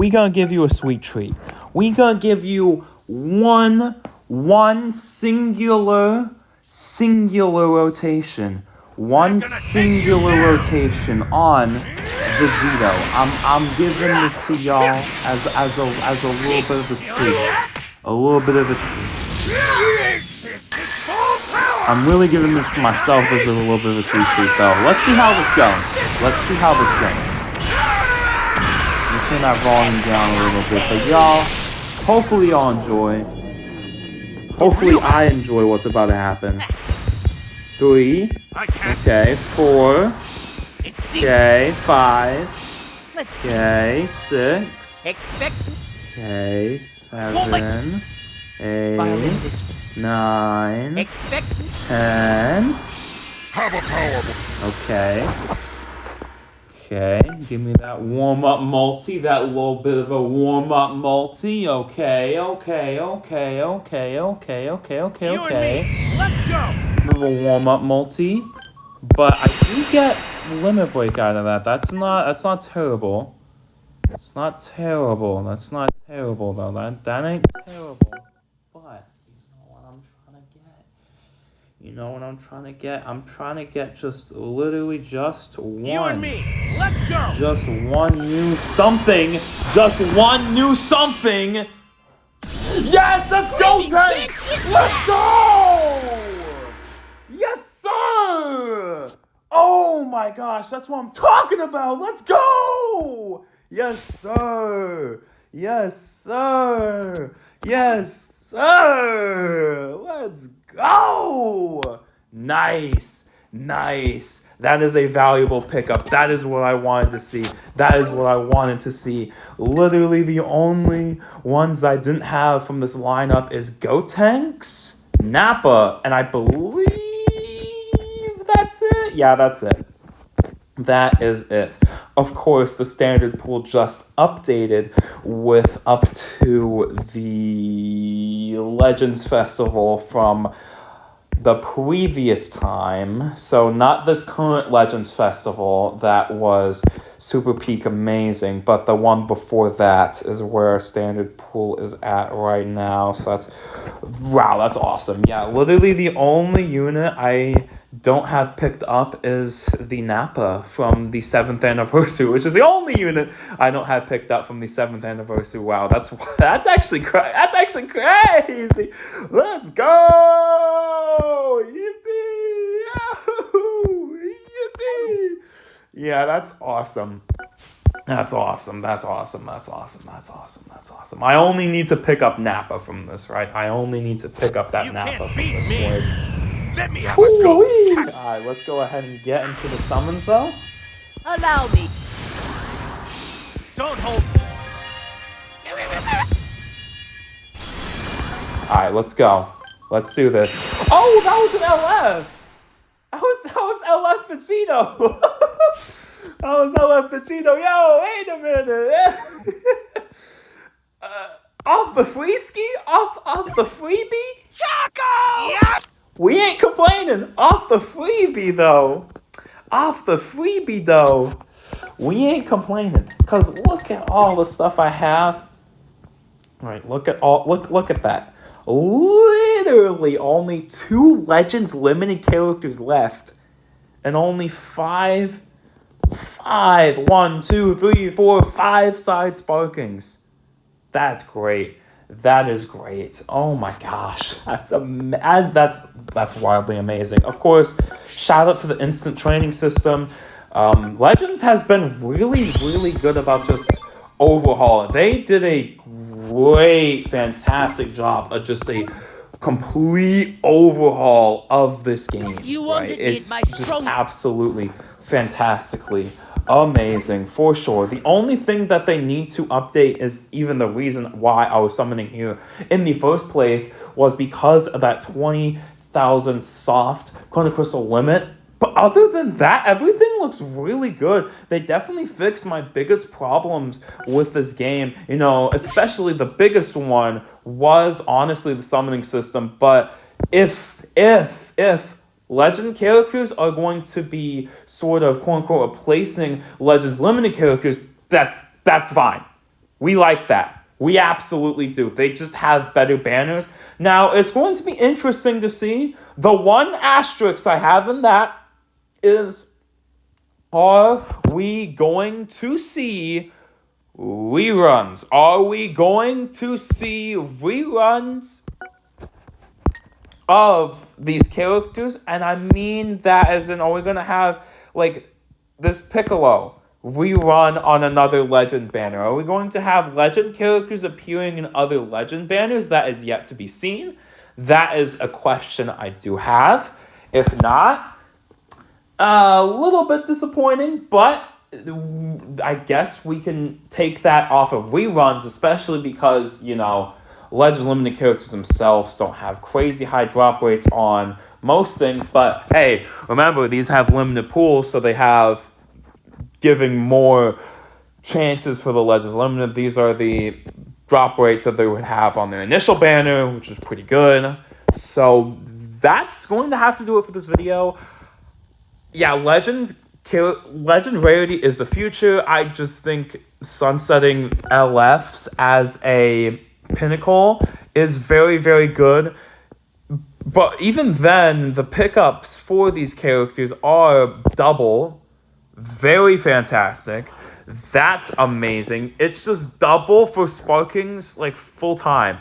we gonna give you a sweet treat. We gonna give you one singular rotation. One singular rotation on Vegito. I'm giving this to y'all as a little bit of a treat. A little bit of a treat. I'm really giving this to myself as a little bit of a sweet treat, though. Let's see how this goes. Let me turn that volume down a little bit. But y'all, hopefully y'all enjoy. Hopefully I enjoy what's about to happen. 3. Okay, 4. Okay, 5. Okay, 6. Okay, 7. 8. 9. 10. Okay, give me that warm-up multi, that little bit of a warm-up multi. Okay. You and me, let's go. Bit of a warm-up multi, but I do get limit break out of that. That's not terrible. It's not terrible. That's not terrible though. That ain't terrible. But you know what I'm trying to get? I'm trying to get just literally just one. You and me, let's go. Just one new something. Just one new something. Yes, let's go, Tanks! Let's go! Yes, sir! Oh my gosh, that's what I'm talking about. Let's go! Yes, sir. Yes, sir. Yes, sir. Let's go! Nice. That is a valuable pickup. That is what I wanted to see. Literally the only ones that I didn't have from this lineup is Gotenks, Nappa, and I believe that's it. Yeah, that's it. That is it. Of course, the standard pool just updated with up to the Legends Festival from the previous time. So not this current Legends Festival that was super peak amazing, but the one before that is where standard pool is at right now. So that's awesome. Yeah, literally the only unit I don't have picked up is the Nappa from the 7th anniversary, which is the only unit I don't have picked up from the 7th anniversary. Wow, that's actually crazy. Let's go! Yippee! Yahoo! Yippee! Yeah, that's awesome. That's awesome. I only need to pick up Nappa from this, right? I only need to pick up that Nappa from this, boys. Let me have a go. Alright, let's go ahead and get into the summons, though. Allow me. Don't hold. Alright, let's go. Let's do this. Oh, that was an LF! That was LF Vegito! That was LF Vegito. Yo, wait a minute. Off the free ski? Off the freebie? Choco! Yes! We ain't complaining. Off the freebie, though. We ain't complaining. Because look at all the stuff I have. All right, look at that. Literally only 2 Legends limited characters left. And only 5 side sparkings. That's great. That is great. Oh my gosh. That's wildly amazing. Of course, shout out to the instant training system. Legends has been really, really good about just overhauling. They did a great, fantastic job of just a complete overhaul of this game. It's just absolutely fantastically amazing, for sure. The only thing that they need to update is even the reason why I was summoning here in the first place was because of that 20,000 soft Chrono Crystal limit. But other than that, everything looks really good. They definitely fixed my biggest problems with this game. You know, especially the biggest one was honestly the summoning system. But if Legend characters are going to be sort of quote-unquote replacing Legends limited characters, that's fine. We like that. We absolutely do. They just have better banners. Now, it's going to be interesting to see. The one asterisk I have in that is, are we going to see reruns? Are we going to see reruns of these characters? And I mean that as in, are we going to have, like, this Piccolo rerun on another Legend banner? Are we going to have Legend characters appearing in other Legend banners? That is yet to be seen. That is a question I do have. If not, a little bit disappointing, but I guess we can take that off of reruns, especially because, you know, Legend Limited characters themselves don't have crazy high drop rates on most things. But hey, remember, these have limited pools, so they have giving more chances for the Legends Limited. These are the drop rates that they would have on their initial banner, which is pretty good. So that's going to have to do it for this video. Yeah, Legend rarity is the future. I just think sunsetting LFs as a pinnacle is very, very good. But even then, the pickups for these characters are double. Very fantastic. That's amazing. It's just double for Sparkings, like, full time.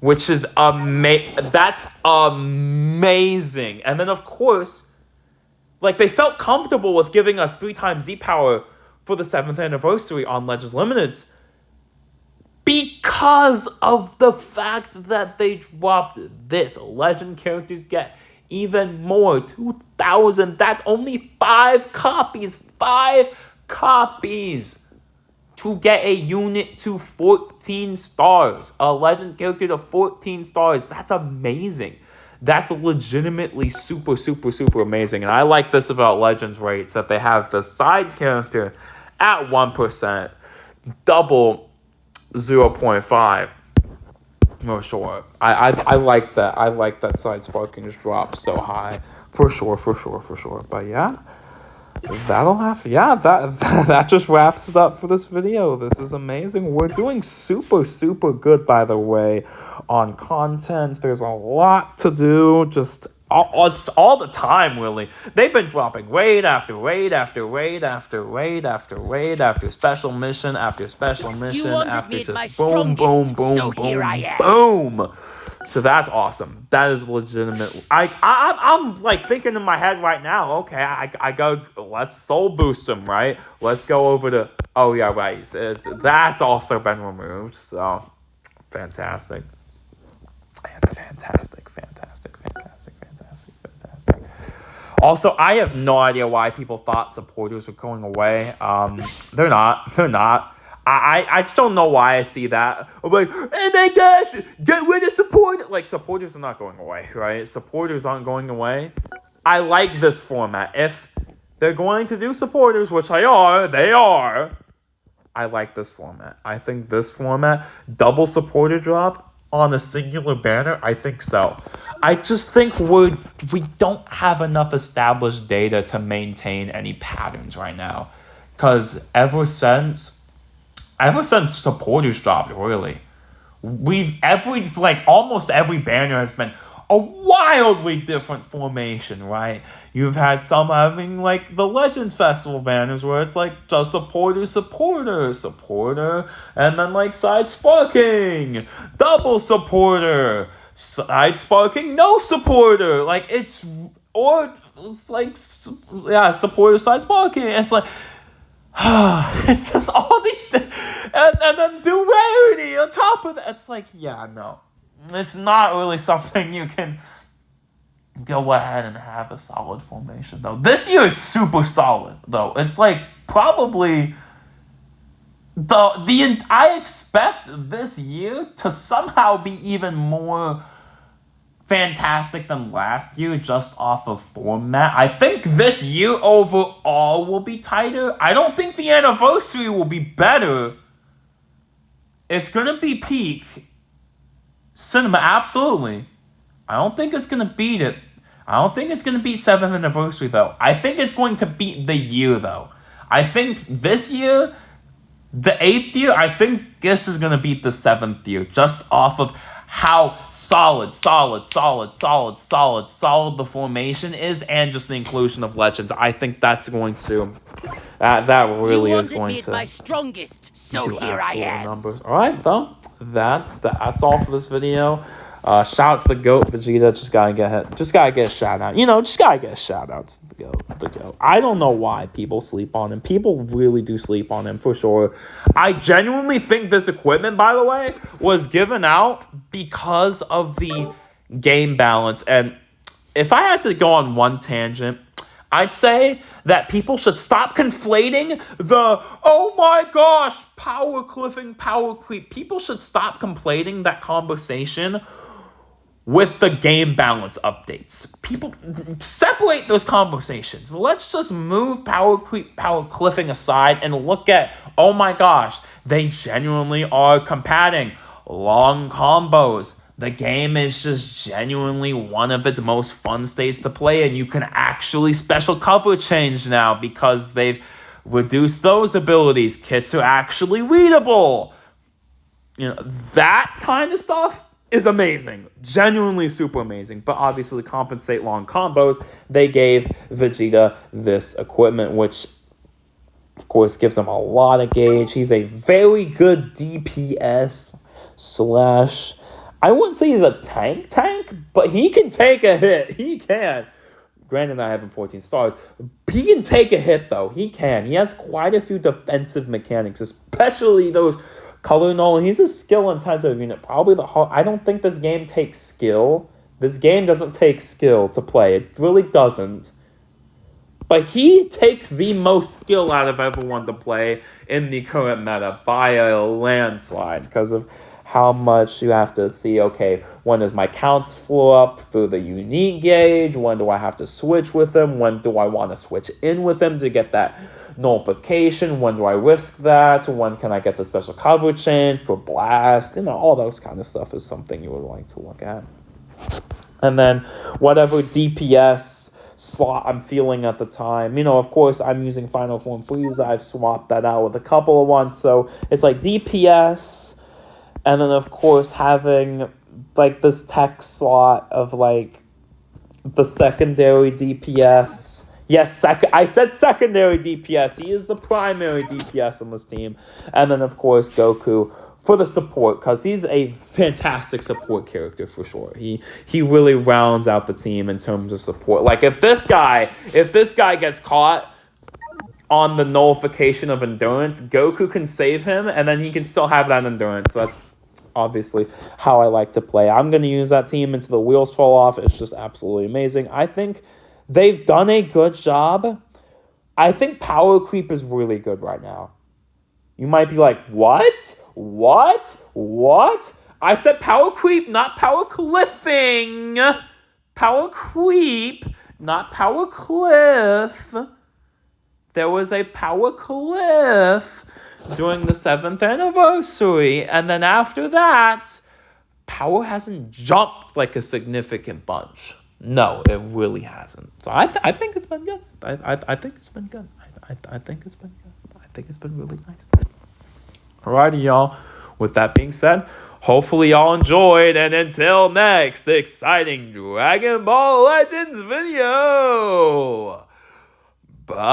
Which is that's amazing. And then, of course, like, they felt comfortable with giving us 3 times Z-Power for the 7th anniversary on Legends Limited because of the fact that they dropped this. Legend characters get even more. 2,000. That's only 5 copies. 5 copies to get a unit to 14 stars. A Legend character to 14 stars. That's amazing. That's legitimately super, super, super amazing. And I like this about Legends rates, that they have the side character at 1%, double 0.5. For sure. I like that. I like that side sparking just drops so high. For sure. But yeah, that just wraps it up for this video. This is amazing. We're doing super, super good, by the way, on content. There's a lot to do, just all the time, really. They've been dropping raid after raid after raid after raid after raid after special mission after special mission after just boom, boom, boom, so boom, boom. So that's awesome. That is legitimate. I'm like thinking in my head right now, okay, I go, let's soul boost them, right? Let's go over to, oh yeah, right. That's also been removed. So fantastic. Fantastic. Also, I have no idea why people thought supporters were going away. They're not. I just don't know why I see that. I'm like, hey my gosh, get rid of support. Like, supporters are not going away, right? Supporters aren't going away. I like this format. If they're going to do supporters, which they are. I like this format. I think this format, double supporter drop on a singular banner, I think so. I just think we don't have enough established data to maintain any patterns right now. Because ever since supporters dropped, really, almost every banner has been a wildly different formation, right? You've had some having, like, the Legends Festival banners where it's like just supporter, and then, like, side sparking, double supporter, side sparking, no supporter. Like, it's like, yeah, supporter, side sparking. It's like, it's just all these things. And then do rarity on top of that. It's like, yeah, no. It's not really something you can go ahead and have a solid formation, though. This year is super solid, though. It's like probably I expect this year to somehow be even more fantastic than last year, just off of format. I think this year overall will be tighter. I don't think the anniversary will be better. It's gonna be peak cinema, absolutely. I don't think it's gonna beat it. I don't think it's gonna beat 7th anniversary, though. I think it's going to beat the year, though. I think this year, The 8th year, I think this is going to beat the 7th year just off of how solid the formation is and just the inclusion of legends. I think that's going to, that really is going to my strongest, so do here I absolute am. numbers. All right, though. That's all for this video. Shout out to the GOAT, Vegeta. Just gotta get a shout out. Just gotta get a shout out to the GOAT. I don't know why people sleep on him. People really do sleep on him, for sure. I genuinely think this equipment, by the way, was given out because of the game balance. And if I had to go on one tangent, I'd say that people should stop conflating the, oh my gosh, power cliffing, power creep. People should stop conflating that conversation with the game balance updates. People, separate those conversations. Let's just move power creep, power cliffing aside and look at, oh my gosh, they genuinely are combating long combos. The game is just genuinely one of its most fun states to play, and you can actually special cover change now because they've reduced those abilities. Kits are actually readable. That kind of stuff is amazing. Genuinely super amazing. But obviously, to compensate long combos, they gave Vegeta this equipment, which, of course, gives him a lot of gauge. He's a very good DPS / I wouldn't say he's a tank, but he can take a hit. He can. Granted, I have him 14 stars. He can take a hit, though. He can. He has quite a few defensive mechanics, especially those color null. He's a skill-intensive unit. Probably I don't think this game takes skill. This game doesn't take skill to play. It really doesn't. But he takes the most skill out of everyone to play in the current meta by a landslide because of how much you have to see, okay, when does my counts flow up through the unique gauge? When do I have to switch with him? When do I want to switch in with him to get that nullification? When do I risk that? When can I get the special cover change for blast? All those kind of stuff is something you would like to look at. And then whatever DPS slot I'm feeling at the time. Of course, I'm using Final Form Frieza. I've swapped that out with a couple of ones. So it's like DPS, and then, of course, having, this tech slot of, the secondary DPS. Yes, I said secondary DPS. He is the primary DPS on this team. And then, of course, Goku for the support, because he's a fantastic support character, for sure. He really rounds out the team in terms of support. If this guy gets caught on the nullification of endurance, Goku can save him, and then he can still have that endurance. So that's obviously how I like to play. I'm going to use that team until the wheels fall off. It's just absolutely amazing. I think they've done a good job. I think power creep is really good right now. You might be like, what? I said power creep, not power cliffing. Power creep, not power cliff. There was a power cliff during the 7th anniversary, and then after that, power hasn't jumped like a significant bunch. No, it really hasn't. So I think it's been good. I think it's been good. I think it's been good. I think it's been really nice. Alrighty, y'all. With that being said, hopefully y'all enjoyed, and until next exciting Dragon Ball Legends video. Bye.